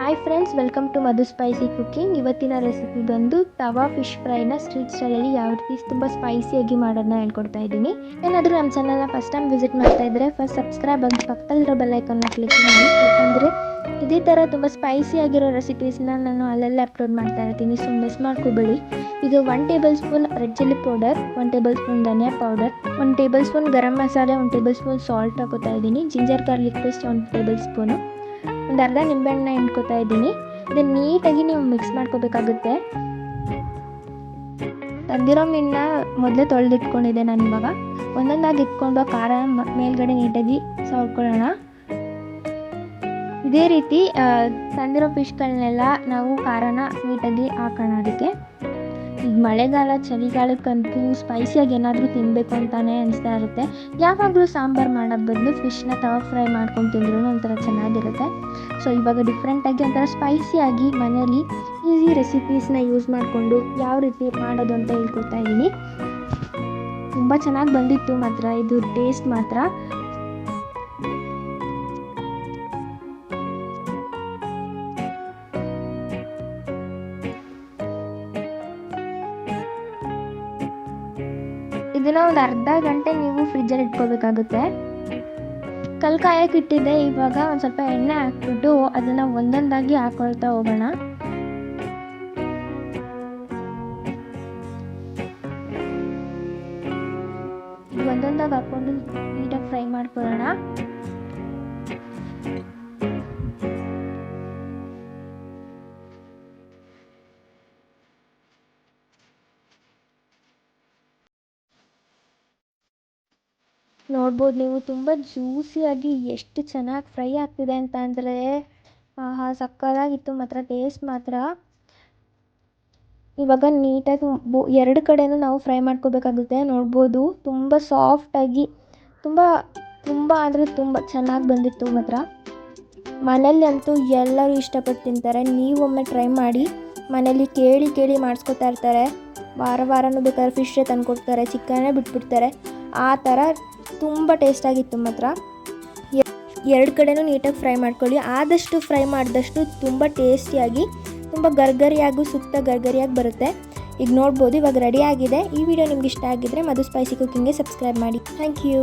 Hi friends, welcome to Madhu spicy cooking. ಇವತ್ತಿನ recipe ಬಂದು tawa fish ಫ್ರೈನ street ಸ್ಟೈಲಲ್ಲಿ ಯಾವ ರೀತಿ ತುಂಬ ಸ್ಪೈಸಿಯಾಗಿ ಮಾಡೋದನ್ನ ಹೇಳ್ಕೊಡ್ತಾ ಇದ್ದೀನಿ. ಏನಾದರೂ ನಮ್ಮ ಚಾನಲ್ನ ಫಸ್ಟ್ ಟೈಮ್ ವಿಸಿಟ್ ಮಾಡ್ತಾ ಇದ್ದರೆ ಫಸ್ಟ್ ಸಬ್ಸ್ಕ್ರೈಬ್ ಆಗಿ ಪಕ್ಕದಲ್ಲಿರೋ ಬೆಲ್ಲೈಕನ್ನ ಕ್ಲಿಕ್ ಮಾಡಿ. ಯಾಕಂದರೆ ಇದೇ ಥರ ತುಂಬ ಸ್ಪೈಸಿಯಾಗಿರೋ ರೆಸಿಪೀಸ್ನ ನಾನು ಅಲ್ಲಲ್ಲೇ ಅಪ್ಲೋಡ್ ಮಾಡ್ತಾ ಇರ್ತೀನಿ, ಸೊ ಮಿಸ್ ಮಾಡ್ಕೋಬೇಡಿ. ಈಗ 1 tablespoon red chilli powder, 1 tablespoon ಧನಿಯಾ powder, 1 tablespoon garam masala, 1 tablespoon salt ಹಾಕೋತಾ ಇದ್ದೀನಿ. Ginger garlic paste 1 tablespoon, ಒಂದು ಅರ್ಧ ನಿಂಬೆಹಣ್ಣು ಹಿಂಡ್ಕೊತಾ ಇದ್ದೀನಿ. ಇದನ್ನು ನೀಟಾಗಿ ನೀವು ಮಿಕ್ಸ್ ಮಾಡ್ಕೋಬೇಕಾಗುತ್ತೆ. ತಂದಿರೋ ಮೀನನ್ನ ಮೊದಲೇ ತೊಳೆದಿಟ್ಕೊಂಡಿದ್ದೆ ನಾನು. ಇವಾಗ ಒಂದೊಂದಾಗಿ ಇಟ್ಕೊಂಡು ಖಾರ ಮೇಲ್ಗಡೆ ನೀಟಾಗಿ ಸವರ್ಕೊಳ್ಳೋಣ. ಇದೇ ರೀತಿ ತಂದಿರೋ ಫಿಶ್ಗಳನ್ನೆಲ್ಲ ನಾವು ಖಾರನ ನೀಟಾಗಿ ಹಾಕೋಣ. ಅದಕ್ಕೆ ಈಗ ಮಳೆಗಾಲ, ಚಳಿಗಾಲಕ್ಕಂತೂ ಸ್ಪೈಸಿಯಾಗಿ ಏನಾದರೂ ತಿನ್ನಬೇಕು ಅಂತಲೇ ಅನಿಸ್ತಾ ಇರುತ್ತೆ. ಯಾವಾಗಲೂ ಸಾಂಬಾರು ಮಾಡೋದು ಬದಲು ಫಿಶ್ನ ತವಾ ಫ್ರೈ ಮಾಡ್ಕೊಂಡು ತಿಂದ್ರೂ ಒಂಥರ ಚೆನ್ನಾಗಿರುತ್ತೆ. ಸೊ ಇವಾಗ ಡಿಫ್ರೆಂಟಾಗಿ ಒಂಥರ ಸ್ಪೈಸಿಯಾಗಿ ಮನೇಲಿ ಈಸಿ ರೆಸಿಪೀಸ್ನ ಯೂಸ್ ಮಾಡಿಕೊಂಡು ಯಾವ ರೀತಿ ಮಾಡೋದು ಅಂತ ಹೇಳ್ಕೊಡ್ತಾ ಇದ್ದೀನಿ. ತುಂಬ ಚೆನ್ನಾಗಿ ಬಂದಿತ್ತು ಮಾತ್ರ, ಇದು ಟೇಸ್ಟ್ ಮಾತ್ರ. ಇದನ್ನು ಒಂದು ಅರ್ಧ ಗಂಟೆ ನೀವು ಫ್ರಿಜ್ಜಲ್ಲಿ ಇಟ್ಕೋಬೇಕಾಗುತ್ತೆ. ಕಲ್ಲು ಕಾಯಕ್ಕೆ ಇಟ್ಟಿದ್ದೆ. ಇವಾಗ ಒಂದು ಸ್ವಲ್ಪ ಎಣ್ಣೆ ಹಾಕ್ಬಿಟ್ಟು ಅದನ್ನು ಒಂದೊಂದಾಗಿ ಹಾಕೊಳ್ತಾ ಹೋಗೋಣ. ಒಂದೊಂದಾಗಿ ಹಾಕ್ಕೊಂಡು ನೀಟಾಗಿ ಫ್ರೈ ಮಾಡ್ಕೊಳ್ಳೋಣ. ನೋಡ್ಬೋದು ನೀವು, ತುಂಬ ಜ್ಯೂಸಿಯಾಗಿ ಎಷ್ಟು ಚೆನ್ನಾಗಿ ಫ್ರೈ ಆಗ್ತಿದೆ ಅಂತ ಅಂದರೆ ಸಕ್ಕತ್ತಾಗಿತ್ತು ಮಾತ್ರ. ಟೇಸ್ಟ್ ಮಾತ್ರ ಇವಾಗ ನೀಟಾಗಿ ಎರಡು ಕಡೆನೂ ನಾವು ಫ್ರೈ ಮಾಡ್ಕೋಬೇಕಾಗುತ್ತೆ. ನೋಡ್ಬೋದು ತುಂಬ ಸಾಫ್ಟಾಗಿ ತುಂಬ ಅಂದರೆ ತುಂಬ ಚೆನ್ನಾಗಿ ಬಂದಿತ್ತು ಮಾತ್ರ. ಮನೇಲಿ ಅಂತೂ ಎಲ್ಲರೂ ಇಷ್ಟಪಟ್ಟು ತಿಂತಾರೆ. ನೀವೊಮ್ಮೆ ಟ್ರೈ ಮಾಡಿ. ಮನೇಲಿ ಕೇಳಿ ಮಾಡಿಸ್ಕೊತಾ ಇರ್ತಾರೆ. ವಾರನೂ ಬೇಕಾದ್ರೆ ಫಿಶ್ಶೇ ತಂದುಕೊಡ್ತಾರೆ, ಚಿಕನ್ನೇ ಬಿಟ್ಬಿಡ್ತಾರೆ. ಆ ಥರ ತುಂಬ ಟೇಸ್ಟಾಗಿತ್ತು ಮಾತ್ರ. ಎರಡು ಕಡೆನೂ ನೀಟಾಗಿ ಫ್ರೈ ಮಾಡ್ಕೊಳ್ಳಿ. ಆದಷ್ಟು ಫ್ರೈ ಮಾಡಿದಷ್ಟು ತುಂಬ ಟೇಸ್ಟಿಯಾಗಿ, ತುಂಬ ಗರ್ಗರಿಯಾಗಿ, ಸುತ್ತ ಗರ್ಗರಿಯಾಗಿ ಬರುತ್ತೆ. ಈಗ ನೋಡ್ಬೋದು, ಇವಾಗ ರೆಡಿ ಆಗಿದೆ. ಈ ವಿಡಿಯೋ ನಿಮ್ಗೆ ಇಷ್ಟ ಆಗಿದ್ದರೆ ಮಧು ಸ್ಪೈಸಿ ಕುಕಿಂಗ್ಗೆ ಸಬ್ಸ್ಕ್ರೈಬ್ ಮಾಡಿ. Thank you.